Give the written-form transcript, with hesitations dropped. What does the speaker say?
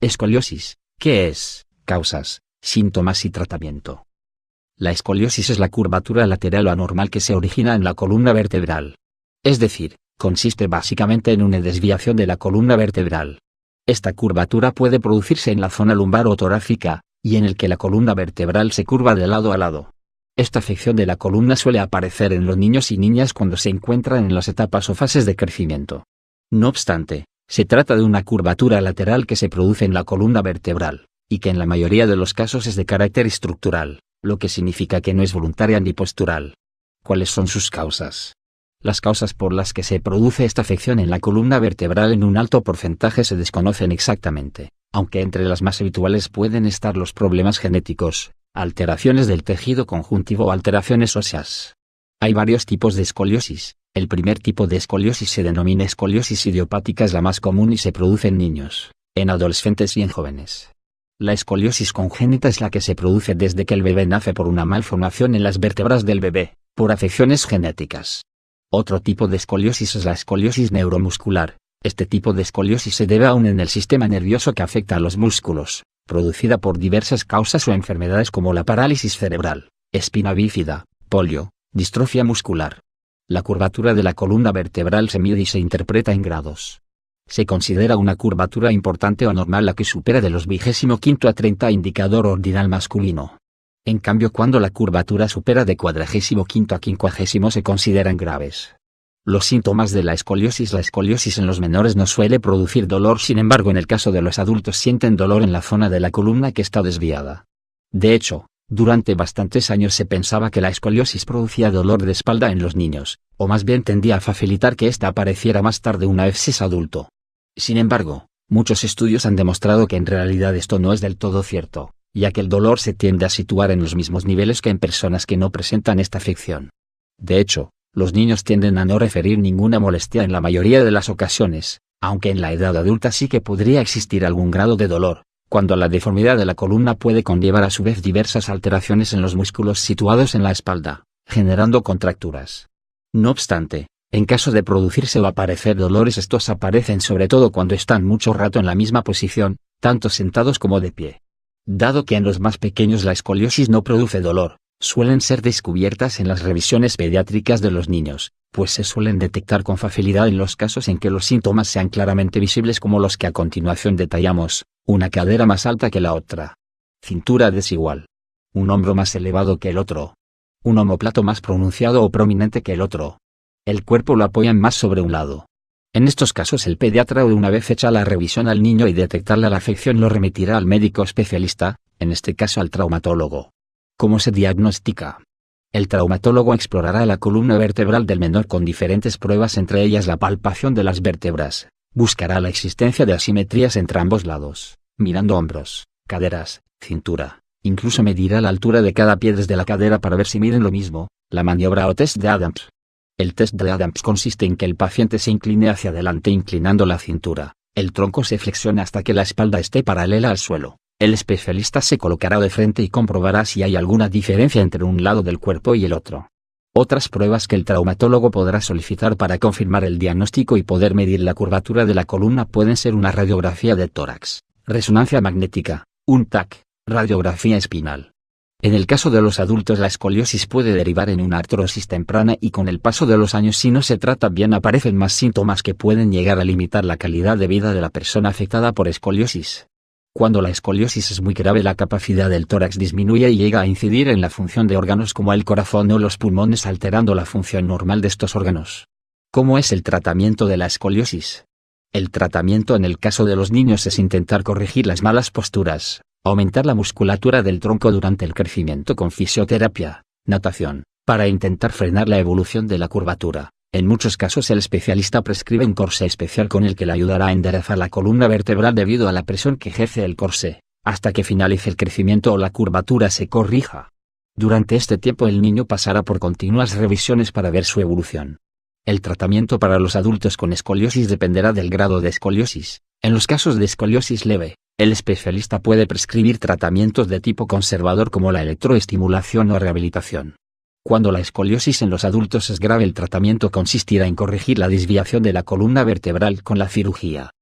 Escoliosis, ¿qué es? Causas, síntomas y tratamiento. La escoliosis es la curvatura lateral o anormal que se origina en la columna vertebral. Es decir, consiste básicamente en una desviación de la columna vertebral. Esta curvatura puede producirse en la zona lumbar o torácica, y en el que la columna vertebral se curva de lado a lado. Esta afección de la columna suele aparecer en los niños y niñas cuando se encuentran en las etapas o fases de crecimiento. No obstante, se trata de una curvatura lateral que se produce en la columna vertebral, y que en la mayoría de los casos es de carácter estructural, lo que significa que no es voluntaria ni postural. ¿Cuáles son sus causas? Las causas por las que se produce esta afección en la columna vertebral en un alto porcentaje se desconocen exactamente, aunque entre las más habituales pueden estar los problemas genéticos, alteraciones del tejido conjuntivo o alteraciones óseas. Hay varios tipos de escoliosis. El primer tipo de escoliosis se denomina escoliosis idiopática, es la más común y se produce en niños, en adolescentes y en jóvenes. La escoliosis congénita es la que se produce desde que el bebé nace por una malformación en las vértebras del bebé, por afecciones genéticas. Otro tipo de escoliosis es la escoliosis neuromuscular. Este tipo de escoliosis se debe aún en el sistema nervioso que afecta a los músculos, producida por diversas causas o enfermedades como la parálisis cerebral, espina bífida, polio, distrofia muscular. La curvatura de la columna vertebral se mide y se interpreta en grados. Se considera una curvatura importante o anormal la que supera de los 25 a 30 indicador ordinal masculino. En cambio, cuando la curvatura supera de 45 a 50 se consideran graves. Los síntomas de la escoliosis. La escoliosis en los menores no suele producir dolor, sin embargo en el caso de los adultos sienten dolor en la zona de la columna que está desviada. De hecho, durante bastantes años se pensaba que la escoliosis producía dolor de espalda en los niños, o más bien tendía a facilitar que ésta apareciera más tarde una vez se es adulto. Sin embargo, muchos estudios han demostrado que en realidad esto no es del todo cierto, ya que el dolor se tiende a situar en los mismos niveles que en personas que no presentan esta afección. De hecho, los niños tienden a no referir ninguna molestia en la mayoría de las ocasiones, aunque en la edad adulta sí que podría existir algún grado de dolor, cuando la deformidad de la columna puede conllevar a su vez diversas alteraciones en los músculos situados en la espalda, generando contracturas. No obstante, en caso de producirse o aparecer dolores, estos aparecen sobre todo cuando están mucho rato en la misma posición, tanto sentados como de pie. Dado que en los más pequeños la escoliosis no produce dolor, suelen ser descubiertas en las revisiones pediátricas de los niños, pues se suelen detectar con facilidad en los casos en que los síntomas sean claramente visibles, como los que a continuación detallamos: una cadera más alta que la otra, cintura desigual, un hombro más elevado que el otro, un omóplato más pronunciado o prominente que el otro, el cuerpo lo apoyan más sobre un lado. En estos casos el pediatra, una vez hecha la revisión al niño y detectarle la afección, lo remitirá al médico especialista, en este caso al traumatólogo. ¿Cómo se diagnostica? El traumatólogo explorará la columna vertebral del menor con diferentes pruebas, entre ellas la palpación de las vértebras. Buscará la existencia de asimetrías entre ambos lados, mirando hombros, caderas, cintura. Incluso medirá la altura de cada pie desde la cadera para ver si miden lo mismo, la maniobra o test de Adams. El test de Adams consiste en que el paciente se incline hacia adelante inclinando la cintura, el tronco se flexiona hasta que la espalda esté paralela al suelo. El especialista se colocará de frente y comprobará si hay alguna diferencia entre un lado del cuerpo y el otro. Otras pruebas que el traumatólogo podrá solicitar para confirmar el diagnóstico y poder medir la curvatura de la columna pueden ser una radiografía de tórax, resonancia magnética, un TAC, radiografía espinal. En el caso de los adultos, la escoliosis puede derivar en una artrosis temprana y con el paso de los años, si no se trata bien, aparecen más síntomas que pueden llegar a limitar la calidad de vida de la persona afectada por escoliosis. Cuando la escoliosis es muy grave, la capacidad del tórax disminuye y llega a incidir en la función de órganos como el corazón o los pulmones, alterando la función normal de estos órganos. ¿Cómo es el tratamiento de la escoliosis? El tratamiento en el caso de los niños es intentar corregir las malas posturas, aumentar la musculatura del tronco durante el crecimiento con fisioterapia, natación, para intentar frenar la evolución de la curvatura. En muchos casos el especialista prescribe un corsé especial con el que le ayudará a enderezar la columna vertebral debido a la presión que ejerce el corsé, hasta que finalice el crecimiento o la curvatura se corrija. Durante este tiempo el niño pasará por continuas revisiones para ver su evolución. El tratamiento para los adultos con escoliosis dependerá del grado de escoliosis. En los casos de escoliosis leve, el especialista puede prescribir tratamientos de tipo conservador como la electroestimulación o rehabilitación. Cuando la escoliosis en los adultos es grave, el tratamiento consistirá en corregir la desviación de la columna vertebral con la cirugía.